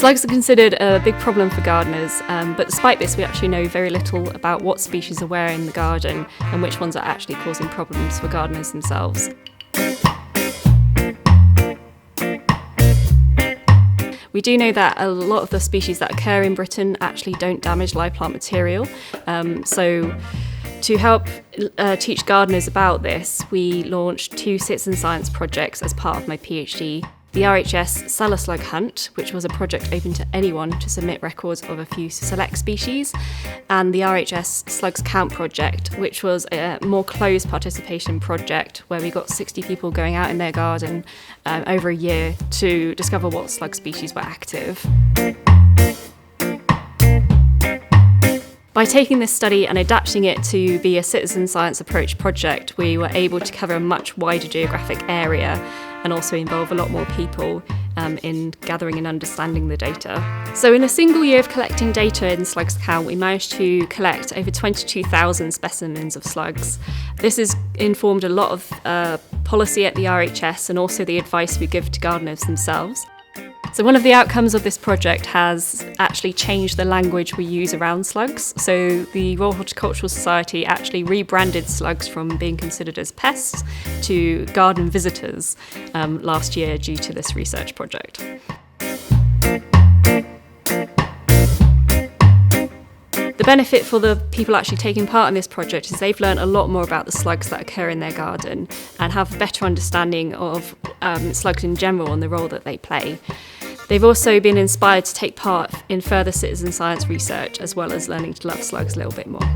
Slugs are considered a big problem for gardeners, but despite this we actually know very little about what species are where in the garden and which ones are actually causing problems for gardeners themselves. We do know that a lot of the species that occur in Britain actually don't damage live plant material. So to help teach gardeners about this, we launched 2 citizen science projects as part of my PhD. The RHS Slug Hunt, which was a project open to anyone to submit records of a few select species, and the RHS Slugs Count project, which was a more closed participation project where we got 60 people going out in their garden over a year to discover what slug species were active. By taking this study and adapting it to be a citizen science approach project, we were able to cover a much wider geographic area and also involve a lot more people in gathering and understanding the data. So in a single year of collecting data in Slugs Count, we managed to collect over 22,000 specimens of slugs. This has informed a lot of policy at the RHS and also the advice we give to gardeners themselves. So one of the outcomes of this project has actually changed the language we use around slugs. So the Royal Horticultural Society actually rebranded slugs from being considered as pests to garden visitors last year due to this research project. The benefit for the people actually taking part in this project is they've learned a lot more about the slugs that occur in their garden and have a better understanding of slugs in general and the role that they play. They've also been inspired to take part in further citizen science research as well as learning to love slugs a little bit more.